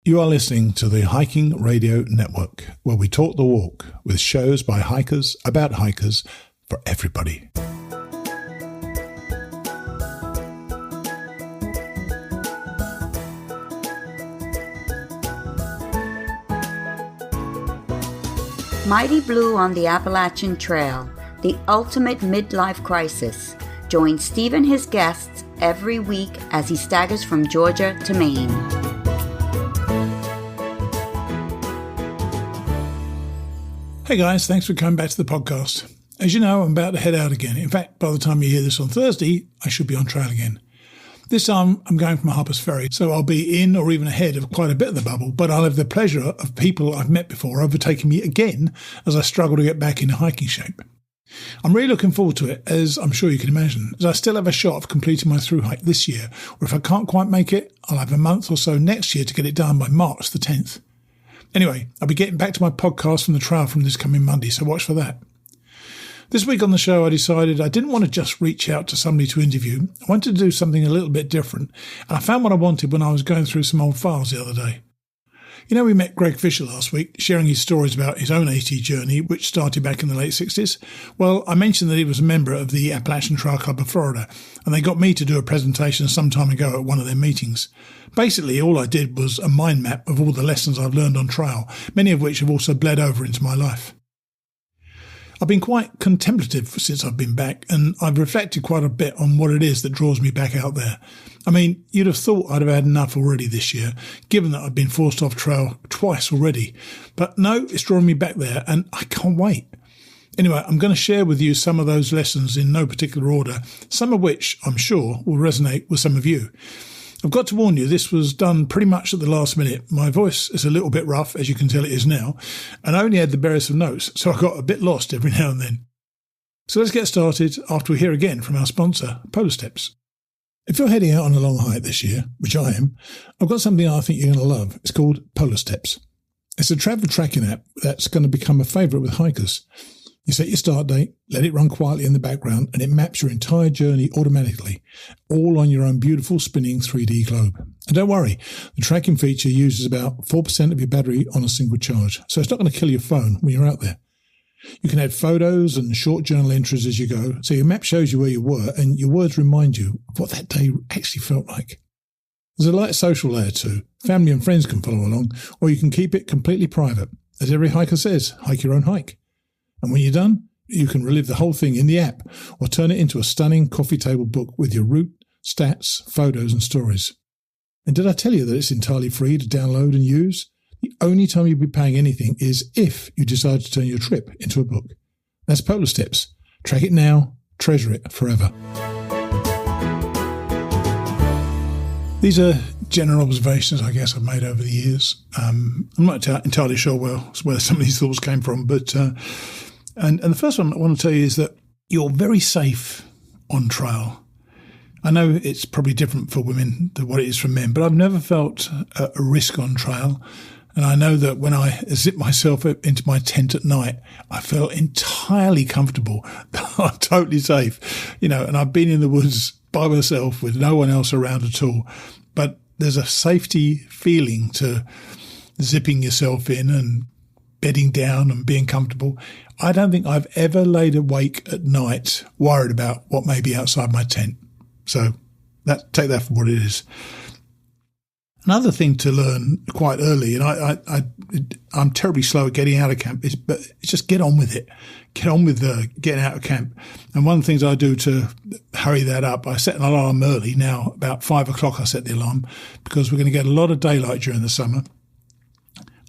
You are listening to the Hiking Radio Network, where we talk the walk with shows by hikers, about hikers, for everybody. Mighty Blue on the Appalachian Trail, the ultimate midlife crisis. Join Steve and his guests every week as he staggers from Georgia to Maine. Hey guys, thanks for coming back to the podcast. As you know, I'm about to head out again. In fact, by the time you hear this on Thursday, I should be on trail again. This time, I'm going from Harper's Ferry, so I'll be in or even ahead of quite a bit of the bubble, but I'll have the pleasure of people I've met before overtaking me again as I struggle to get back into hiking shape. I'm really looking forward to it, as I'm sure you can imagine, as I still have a shot of completing my through hike this year, or if I can't quite make it, I'll have a month or so next year to get it done by March the 10th. Anyway, I'll be getting back to my podcast from the trail from this coming Monday, so watch for that. This week on the show, I decided I didn't want to just reach out to somebody to interview. I wanted to do something a little bit different, and I found what I wanted when I was going through some old files the other day. You know, we met Greg Fisher last week, sharing his stories about his own AT journey, which started back in the late 60s. Well, I mentioned that he was a member of the Appalachian Trail Club of Florida, and they got me to do a presentation some time ago at one of their meetings. Basically, all I did was a mind map of all the lessons I've learned on trail, many of which have also bled over into my life. I've been quite contemplative since I've been back, and I've reflected quite a bit on what it is that draws me back out there. I mean, you'd have thought I'd have had enough already this year, given that I've been forced off trail twice already. But no, it's drawing me back there, and I can't wait. Anyway, I'm going to share with you some of those lessons in no particular order, some of which, I'm sure, will resonate with some of you. I've got to warn you, this was done pretty much at the last minute. My voice is a little bit rough, as you can tell it is now, and I only had the barest of notes, so I got a bit lost every now and then. So let's get started after we hear again from our sponsor, Polar Steps. If you're heading out on a long hike this year, which I am, I've got something I think you're going to love. It's called Polar Steps. It's a travel tracking app that's going to become a favourite with hikers. You set your start date, let it run quietly in the background, and it maps your entire journey automatically, all on your own beautiful spinning 3D globe. And don't worry, the tracking feature uses about 4% of your battery on a single charge, so it's not going to kill your phone when you're out there. You can add photos and short journal entries as you go, so your map shows you where you were, and your words remind you of what that day actually felt like. There's a light social layer too. Family and friends can follow along, or you can keep it completely private. As every hiker says, hike your own hike. And when you're done, you can relive the whole thing in the app or turn it into a stunning coffee table book with your route, stats, photos and stories. And did I tell you that it's entirely free to download and use? The only time you'll be paying anything is if you decide to turn your trip into a book. That's Polar Steps. Track it now, treasure it forever. These are general observations, I guess, I've made over the years. I'm not entirely sure where some of these thoughts came from, but and the first one I want to tell you is that you're very safe on trail. I know it's probably different for women than what it is for men, but I've never felt a risk on trail. And I know that when I zip myself into my tent at night, I feel entirely comfortable that I'm totally safe. You know, and I've been in the woods by myself with no one else around at all. But there's a safety feeling to zipping yourself in and bedding down and being comfortable. I don't think I've ever laid awake at night worried about what may be outside my tent. So take that for what it is. Another thing to learn quite early, and I'm terribly slow at getting out of camp, but it's just get on with it. Get on with getting out of camp. And one of the things I do to hurry that up, I set an alarm early. Now, about 5 o'clock I set the alarm because we're going to get a lot of daylight during the summer.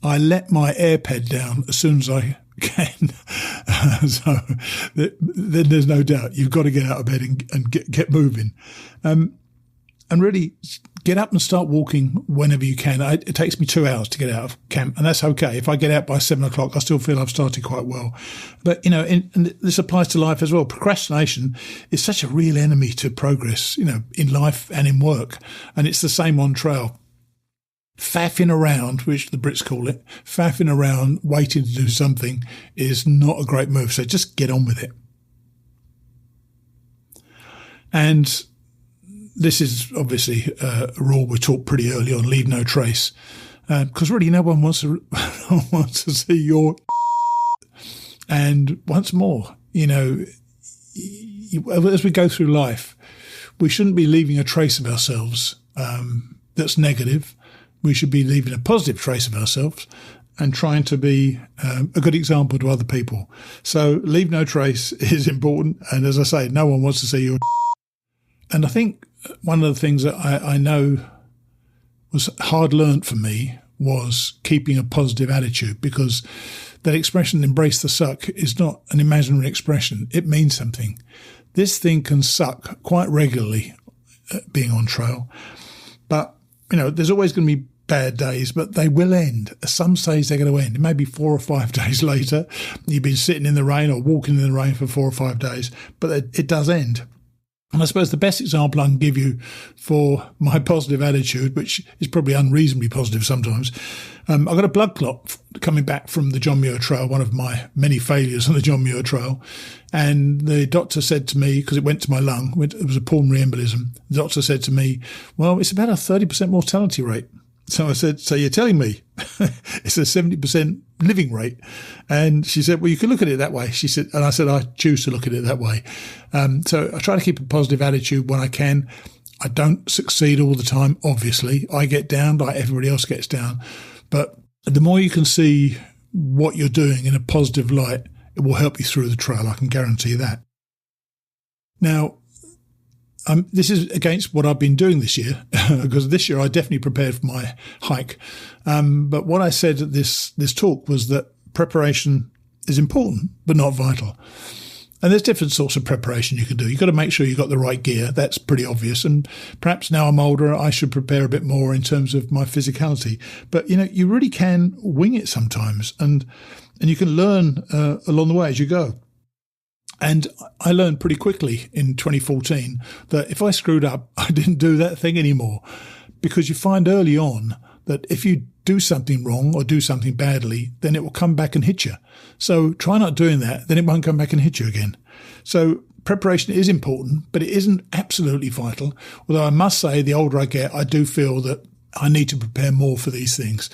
I let my AirPad down as soon as I can. So then there's no doubt you've got to get out of bed and get moving. And really get up and start walking whenever you can. It takes me 2 hours to get out of camp, and that's okay. If I get out by 7 o'clock, I still feel I've started quite well. But, you know, and this applies to life as well. Procrastination is such a real enemy to progress, you know, in life and in work. And it's the same on trail. Faffing around, which the Brits call it, faffing around, waiting to do something is not a great move. So just get on with it. And this is obviously a rule we taught pretty early on, leave no trace. Because really no one wants to, no one wants to see your and once more, as we go through life, we shouldn't be leaving a trace of ourselves that's negative. We should be leaving a positive trace of ourselves and trying to be a good example to other people. So leave no trace is important. And as I say, no one wants to see your And I think one of the things that I know was hard learnt for me was keeping a positive attitude, because that expression, embrace the suck, is not an imaginary expression. It means something. This thing can suck quite regularly being on trail. But, there's always going to be bad days, but they will end. At some stage, they're going to end. Maybe 4 or 5 days later, you've been sitting in the rain or walking in the rain for 4 or 5 days, but it does end. And I suppose the best example I can give you for my positive attitude, which is probably unreasonably positive sometimes, I got a blood clot coming back from the John Muir Trail, one of my many failures on the John Muir Trail. And the doctor said to me, because it went to my lung, it was a pulmonary embolism, the doctor said to me, well, it's about a 30% mortality rate. So I said, so you're telling me it's a 70% living rate? And she said, well, you can look at it that way. She said, and I said, I choose to look at it that way. So I try to keep a positive attitude when I can. I don't succeed all the time, obviously. I get down like everybody else gets down. But the more you can see what you're doing in a positive light, it will help you through the trail. I can guarantee that. Now, this is against what I've been doing this year, because this year I definitely prepared for my hike. But what I said at this talk was that preparation is important, but not vital. And there's different sorts of preparation you can do. You've got to make sure you've got the right gear. That's pretty obvious. And perhaps now I'm older, I should prepare a bit more in terms of my physicality. But, you really can wing it sometimes. And you can learn along the way as you go. And I learned pretty quickly in 2014 that if I screwed up, I didn't do that thing anymore. Because you find early on that if you do something wrong or do something badly, then it will come back and hit you. So try not doing that, then it won't come back and hit you again. So preparation is important, but it isn't absolutely vital. Although I must say, the older I get, I do feel that I need to prepare more for these things.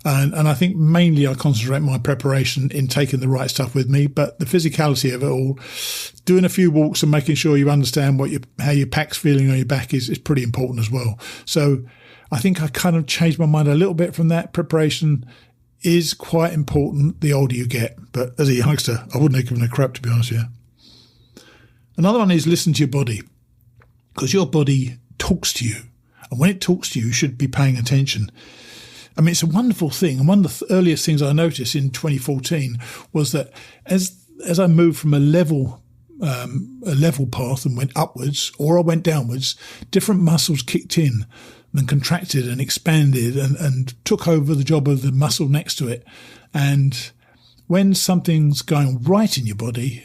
And I think mainly I concentrate my preparation in taking the right stuff with me, but the physicality of it all, doing a few walks and making sure you understand how your pack's feeling on your back is pretty important as well. So I think I kind of changed my mind a little bit from that. Preparation is quite important the older you get, but as a youngster, I wouldn't have given a crap, to be honest with you. Another one is listen to your body, because your body talks to you. And when it talks to you, you should be paying attention. I mean, it's a wonderful thing. And one of the earliest things I noticed in 2014 was that as I moved from a level path and went upwards, or I went downwards, different muscles kicked in and contracted and expanded and took over the job of the muscle next to it. And when something's going right in your body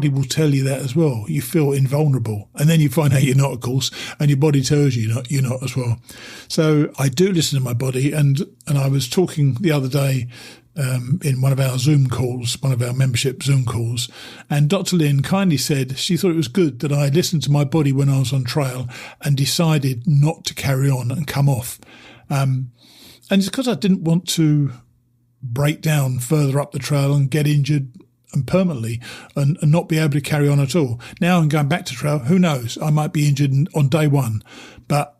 will tell you that as well. You feel invulnerable. And then you find out you're not, of course, and your body tells you you're not as well. So I do listen to my body. And I was talking the other day in one of our Zoom calls, one of our membership Zoom calls, and Dr. Lynn kindly said she thought it was good that I listened to my body when I was on trail and decided not to carry on and come off. And it's because I didn't want to break down further up the trail and get injured and permanently and not be able to carry on at all. Now I'm going back to trail. Who knows? I might be injured on day one, but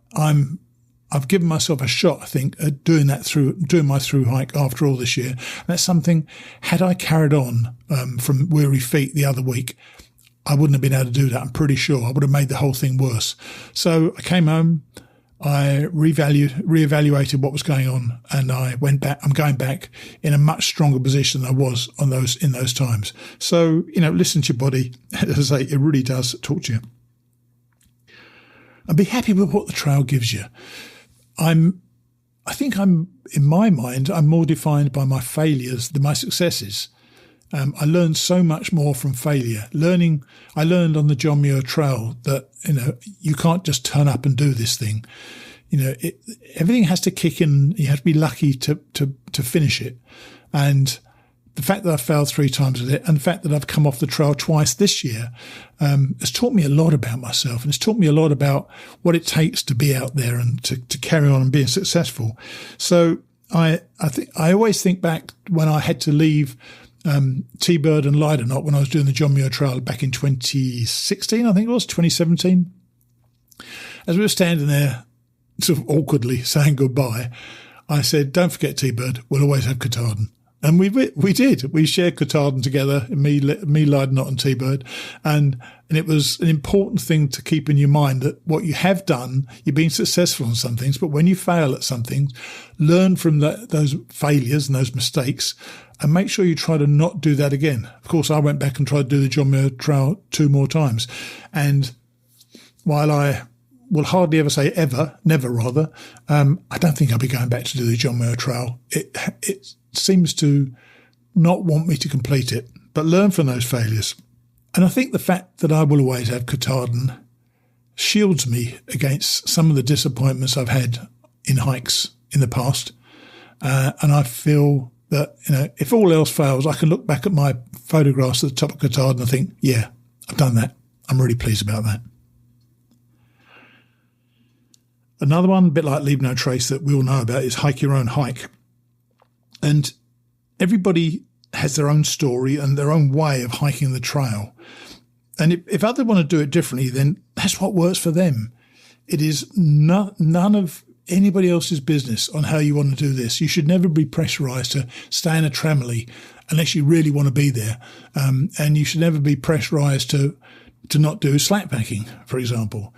I've given myself a shot, I think, at doing my through hike after all this year. And that's something, had I carried on from weary feet the other week, I wouldn't have been able to do that. I'm pretty sure I would have made the whole thing worse. So I came home, I reevaluated what was going on, and I went back. I'm going back in a much stronger position than I was in those times. So, listen to your body. As I say, it really does talk to you. And be happy with what the trail gives you. I think in my mind, I'm more defined by my failures than my successes. I learned so much more from failure. I learned on the John Muir Trail that, you can't just turn up and do this thing. Everything has to kick in. You have to be lucky to finish it. And the fact that I failed 3 times with it, and the fact that I've come off the trail twice this year, has taught me a lot about myself, and it's taught me a lot about what it takes to be out there and to carry on and being successful. So I always think back when I had to leave T-Bird and Lider Knot when I was doing the John Muir Trail back in 2016, I think it was, 2017. As we were standing there sort of awkwardly saying goodbye, I said, don't forget T-Bird, we'll always have Katahdin. And we did. We shared Katahdin together, me, Lider Knot and T-Bird. And it was an important thing to keep in your mind that what you have done, you've been successful in some things, but when you fail at something, learn from those failures and those mistakes and make sure you try to not do that again. Of course, I went back and tried to do the John Muir Trail 2 more times. And while I will hardly ever say ever, never rather, I don't think I'll be going back to do the John Muir Trail. It seems to not want me to complete it, but learn from those failures. And I think the fact that I will always have Katahdin shields me against some of the disappointments I've had in hikes in the past. And I feel that, if all else fails, I can look back at my photographs at the top of Katahdin and think, yeah, I've done that. I'm really pleased about that. Another one, a bit like Leave No Trace, that we all know about is Hike Your Own Hike. And everybody has their own story and their own way of hiking the trail. And if others want to do it differently, then that's what works for them. It is none of anybody else's business on how you want to do this. You should never be pressurized to stay in a tramily unless you really want to be there. And you should never be pressurized to not do slack packing, for example.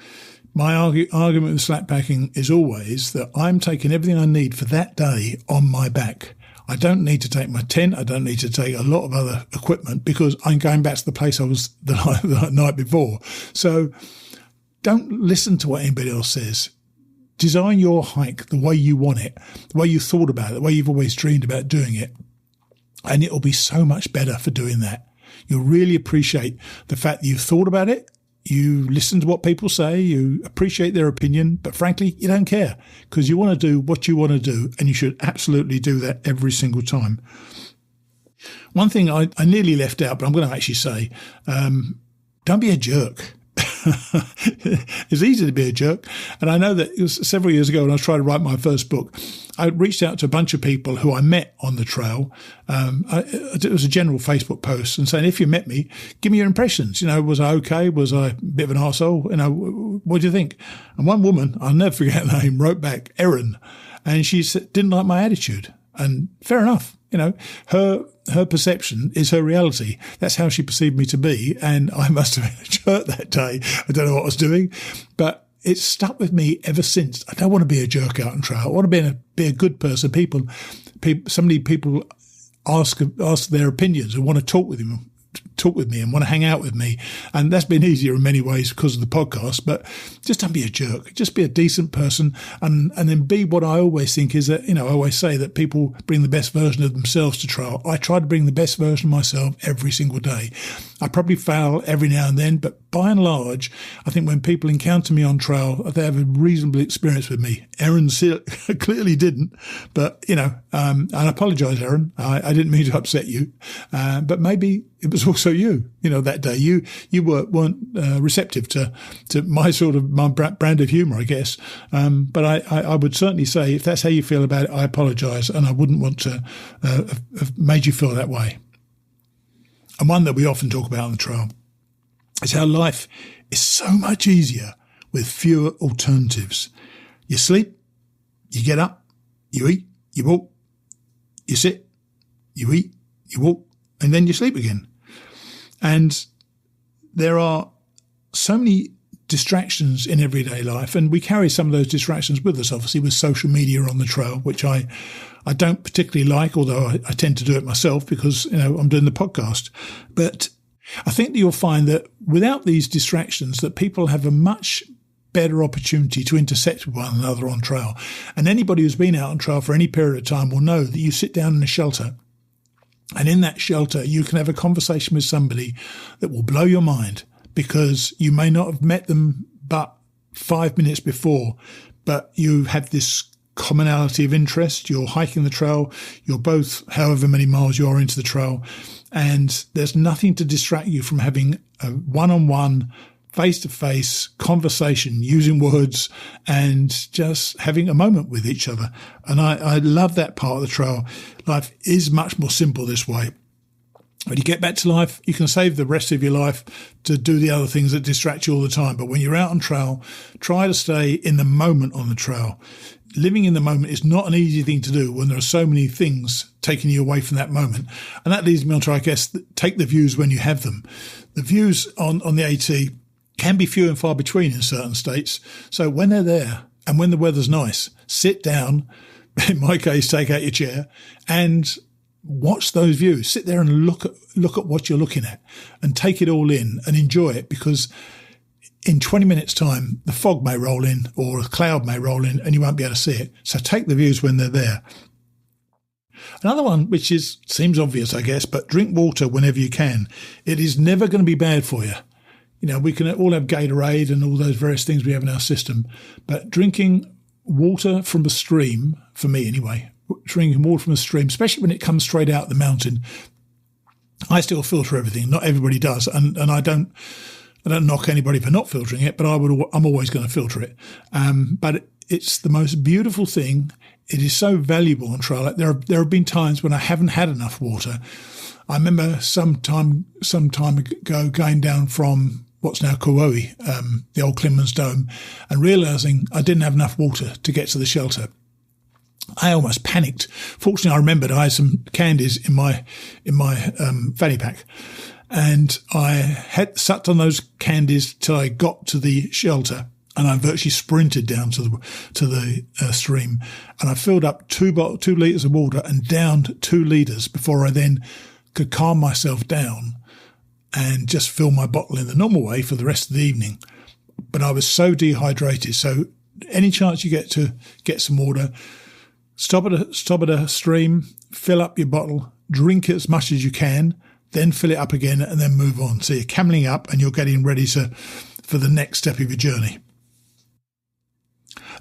My argument with slack packing is always that I'm taking everything I need for that day on my back. I don't need to take my tent. I don't need to take a lot of other equipment because I'm going back to the place I was the night before. So don't listen to what anybody else says. Design your hike the way you want it, the way you thought about it, the way you've always dreamed about doing it. And it'll be so much better for doing that. You'll really appreciate the fact that you've thought about it. You listen to what people say, you appreciate their opinion, but frankly, you don't care because you want to do what you want to do and you should absolutely do that every single time. One thing I nearly left out, but I'm going to actually say, don't be a jerk. It's easy to be a jerk. And I know that it was several years ago when I was trying to write my first book, I reached out to a bunch of people who I met on the trail. It was a general Facebook post and saying, if you met me, give me your impressions. Was I okay? Was I a bit of an arsehole? What do you think? And one woman, I'll never forget her name, wrote back, Erin, and she didn't like my attitude. And fair enough. Her perception is her reality. That's how she perceived me to be. And I must have been a jerk that day. I don't know what I was doing, but it's stuck with me ever since. I don't want to be a jerk out on trail. I want to be a good person. People ask their opinions and want to talk with me and want to hang out with me. And that's been easier in many ways because of the podcast, but just don't be a jerk. Just be a decent person and then be what I always think is that, I always say that people bring the best version of themselves to trail. I try to bring the best version of myself every single day. I probably fail every now and then, but by and large, I think when people encounter me on trail, they have a reasonable experience with me. Erin clearly didn't, but, and I apologise, Erin. I didn't mean to upset you, but maybe it was also you, that day. You weren't receptive to my brand of humour, I guess. But I would certainly say if that's how you feel about it, I apologise, and I wouldn't want to have made you feel that way. And one that we often talk about on the trail is how life is so much easier with fewer alternatives. You sleep, you get up, you eat, you walk, you sit, you eat, you walk, and then you sleep again. And there are so many distractions in everyday life, and we carry some of those distractions with us, obviously, with social media on the trail, which I don't particularly like, although I tend to do it myself because, I'm doing the podcast. But I think that you'll find that without these distractions, that people have a much better opportunity to intersect with one another on trail. And anybody who's been out on trail for any period of time will know that you sit down in a shelter, and in that shelter, you can have a conversation with somebody that will blow your mind because you may not have met them but 5 minutes before, but you have this commonality of interest. You're hiking the trail. You're both however many miles you are into the trail. And there's nothing to distract you from having a one-on-one face-to-face conversation, using words and just having a moment with each other. And I love that part of the trail. Life is much more simple this way. When you get back to life, you can save the rest of your life to do the other things that distract you all the time. But when you're out on trail, try to stay in the moment on the trail. Living in the moment is not an easy thing to do when there are so many things taking you away from that moment. And that leads me on to, I guess, take the views when you have them. The views on the AT can be few and far between in certain states. So when they're there and when the weather's nice, sit down, in my case, take out your chair and watch those views. Sit there and look at what you're looking at and take it all in and enjoy it, because in 20 minutes time, the fog may roll in or a cloud may roll in and you won't be able to see it. So take the views when they're there. Another one, which seems obvious, I guess, but drink water whenever you can. It is never going to be bad for you. You know, we can all have Gatorade and all those various things we have in our system, but drinking water from a stream, for me anyway, drinking water from a stream, especially when it comes straight out the mountain, I still filter everything. Not everybody does, and I don't knock anybody for not filtering it, but I'm always going to filter it. But it's the most beautiful thing. It is so valuable on trail. There have been times when I haven't had enough water. I remember some time ago going down from what's now Kauai, the old Clinman's Dome, and realising I didn't have enough water to get to the shelter. I almost panicked. Fortunately, I remembered I had some candies in my fanny pack, and I had sucked on those candies till I got to the shelter, and I virtually sprinted down to the stream, and I filled up 2 litres of water and downed 2 litres before I then could calm myself down and just fill my bottle in the normal way for the rest of the evening. But I was so dehydrated. So any chance you get to get some water, stop at a stream, fill up your bottle, drink it as much as you can, then fill it up again and then move on. So you're camelling up and you're getting ready for the next step of your journey.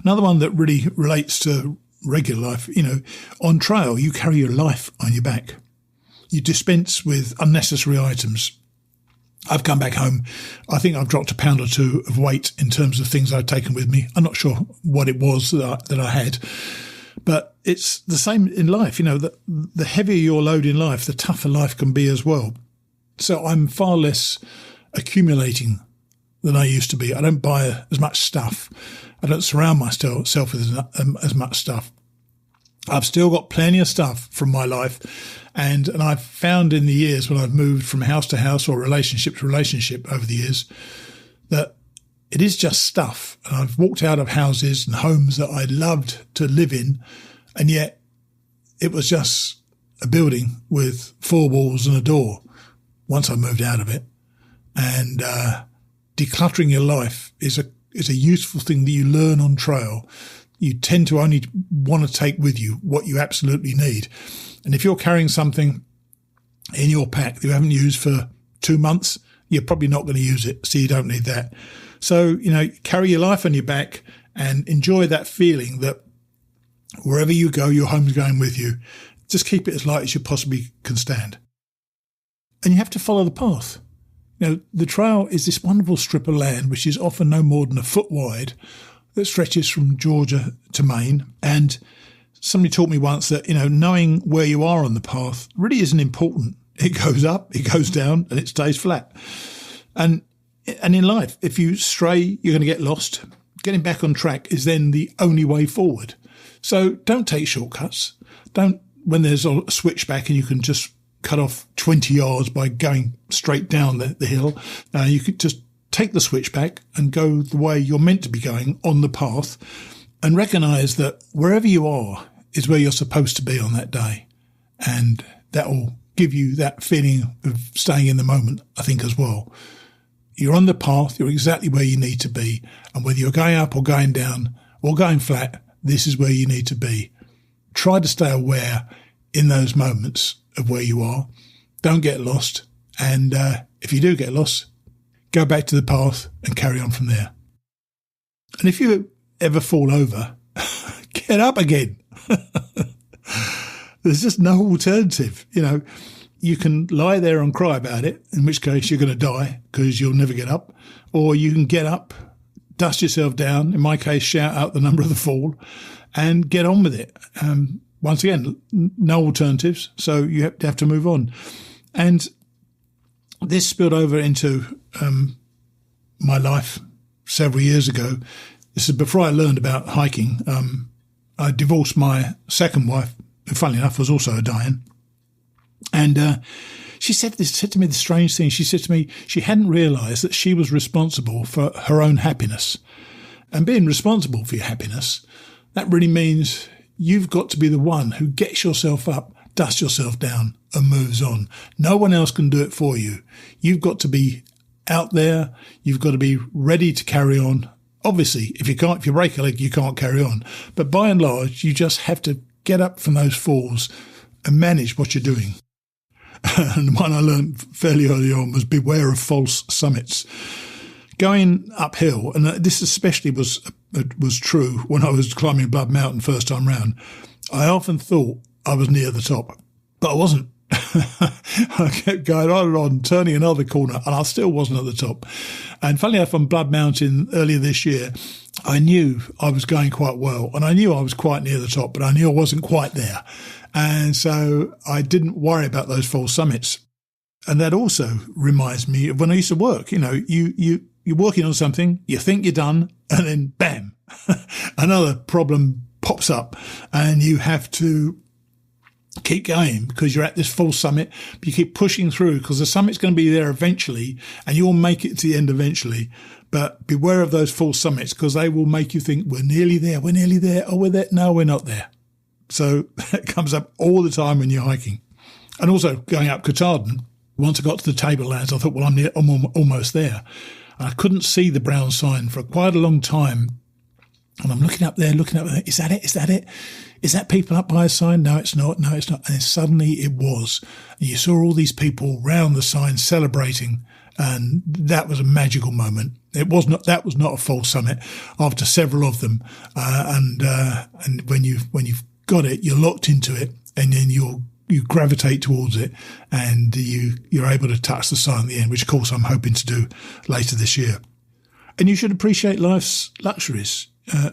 Another one that really relates to regular life, on trail, you carry your life on your back. You dispense with unnecessary items. I've come back home. I think I've dropped 1 pound or 2 of weight in terms of things I'd taken with me. I'm not sure what it was that I had, but it's the same in life. The heavier your load in life, the tougher life can be as well. So I'm far less accumulating than I used to be. I don't buy as much stuff. I don't surround myself with as much stuff. I've still got plenty of stuff from my life. And I've found in the years when I've moved from house to house or relationship to relationship over the years that it is just stuff. And I've walked out of houses and homes that I loved to live in, and yet it was just a building with 4 walls and a door once I moved out of it. And decluttering your life is a useful thing that you learn on trail. You tend to only want to take with you what you absolutely need. And if you're carrying something in your pack that you haven't used for 2 months, you're probably not going to use it, so you don't need that. So, carry your life on your back and enjoy that feeling that wherever you go, your home's going with you. Just keep it as light as you possibly can stand. And you have to follow the path. The trail is this wonderful strip of land which is often no more than a foot wide that stretches from Georgia to Maine. And somebody taught me once that, knowing where you are on the path really isn't important. It goes up, it goes down, and it stays flat. And in life, if you stray, you're going to get lost. Getting back on track is then the only way forward. So don't take shortcuts. When there's a switchback and you can just cut off 20 yards by going straight down the hill, you could just take the switchback and go the way you're meant to be going on the path, and recognise that wherever you are is where you're supposed to be on that day. And that will give you that feeling of staying in the moment, I think, as well. You're on the path, you're exactly where you need to be. And whether you're going up or going down or going flat, this is where you need to be. Try to stay aware in those moments of where you are. Don't get lost. And if you do get lost, go back to the path and carry on from there. And if you ever fall over, get up again. There's just no alternative. you can lie there and cry about it, in which case you're going to die because you'll never get up, or you can get up, dust yourself down, in my case, shout out the number of the fall, and get on with it. Once again, no alternatives, so you have to move on. And this spilled over into my life several years ago. This is before I learned about hiking. I divorced my second wife, who, funnily enough, was also a Dayan. And she said to me the strange thing. She said to me she hadn't realised that she was responsible for her own happiness. And being responsible for your happiness, that really means you've got to be the one who gets yourself up, dusts yourself down and moves on. No one else can do it for you. You've got to be out there. You've got to be ready to carry on. Obviously, if you break a leg, you can't carry on. But by and large, you just have to get up from those falls and manage what you're doing. And one I learned fairly early on was beware of false summits. Going uphill, and this especially was true when I was climbing Blood Mountain first time round, I often thought I was near the top, but I wasn't. I kept going on and on, turning another corner, and I still wasn't at the top. And funnily enough, on Blood Mountain earlier this year, I knew I was going quite well, and I knew I was quite near the top, but I knew I wasn't quite there. And so I didn't worry about those false summits. And that also reminds me of when I used to work. You know, you're working on something, you think you're done, and then bam, another problem pops up, and you have to keep going because you're at this false summit, but you keep pushing through because the summit's going to be there eventually, and you'll make it to the end eventually. But beware of those false summits because they will make you think we're nearly there, oh, we're there. No, we're not there. So that comes up all the time when you're hiking. And also going up Katahdin, once I got to the Tablelands, I thought, well, I'm almost there. And I couldn't see the brown sign for quite a long time. And I'm looking up there. Is that it? Is that it? Is that people up by a sign? No, it's not. And then suddenly it was. And you saw all these people round the sign celebrating. And that was a magical moment. That was not a false summit after several of them. And when you've got it, you're locked into it, and then you gravitate towards it, and you're able to touch the sign at the end, which of course I'm hoping to do later this year. And you should appreciate life's luxuries.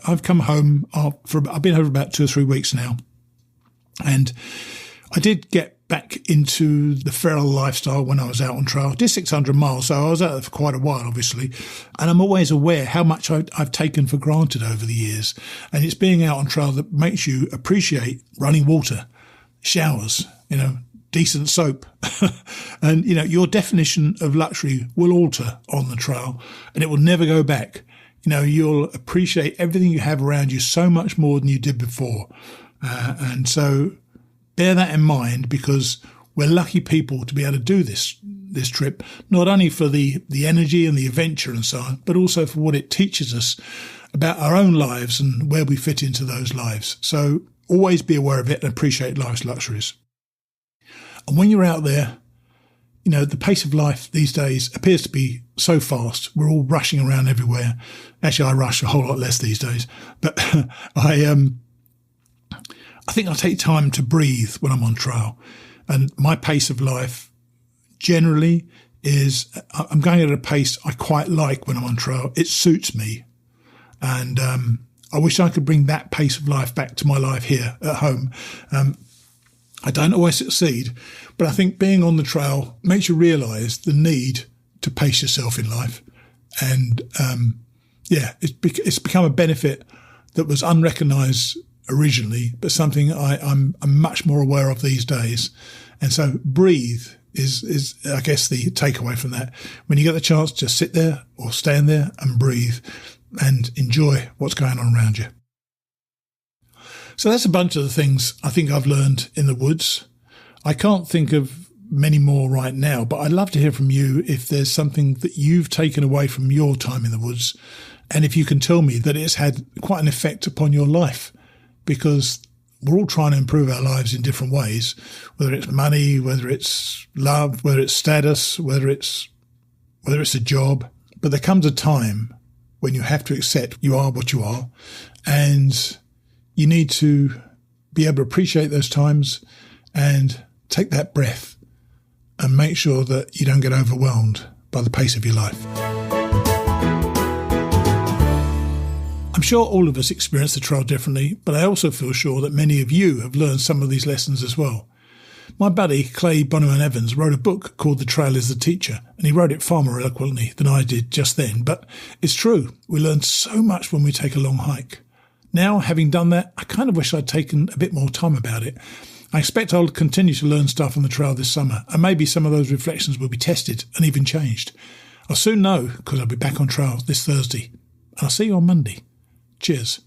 I've come home I've been home for about 2 or 3 weeks now, and I did get back into the feral lifestyle when I was out on trail. I did 600 miles, so I was out there for quite a while, obviously. And I'm always aware how much I've taken for granted over the years. And it's being out on trail that makes you appreciate running water, showers, decent soap. And, your definition of luxury will alter on the trail, and it will never go back. You'll appreciate everything you have around you so much more than you did before. And so bear that in mind, because we're lucky people to be able to do this trip, not only for the energy and the adventure and so on, but also for what it teaches us about our own lives and where we fit into those lives. So always be aware of it and appreciate life's luxuries. And when you're out there, the pace of life these days appears to be so fast. We're all rushing around everywhere. Actually, I rush a whole lot less these days, but I think I take time to breathe when I'm on trail. And my pace of life generally is I'm going at a pace I quite like when I'm on trail. It suits me. And I wish I could bring that pace of life back to my life here at home. I don't always succeed, but I think being on the trail makes you realise the need to pace yourself in life. And it's become a benefit that was unrecognised originally, but something I'm much more aware of these days. And so breathe is I guess the takeaway from that. When you get the chance, just sit there or stand there and breathe and enjoy what's going on around you. So that's a bunch of the things I think I've learned in the woods. I can't think of many more right now, but I'd love to hear from you if there's something that you've taken away from your time in the woods, and if you can tell me that it's had quite an effect upon your life. Because we're all trying to improve our lives in different ways, whether it's money, whether it's love, whether it's status, whether it's a job. But there comes a time when you have to accept you are what you are, and you need to be able to appreciate those times and take that breath and make sure that you don't get overwhelmed by the pace of your life. I'm sure all of us experience the trail differently, but I also feel sure that many of you have learned some of these lessons as well. My buddy, Clay Bonneman Evans, wrote a book called The Trail is the Teacher, and he wrote it far more eloquently than I did just then. But it's true, we learn so much when we take a long hike. Now, having done that, I kind of wish I'd taken a bit more time about it. I expect I'll continue to learn stuff on the trail this summer, and maybe some of those reflections will be tested and even changed. I'll soon know, because I'll be back on trail this Thursday. And I'll see you on Monday. Cheers.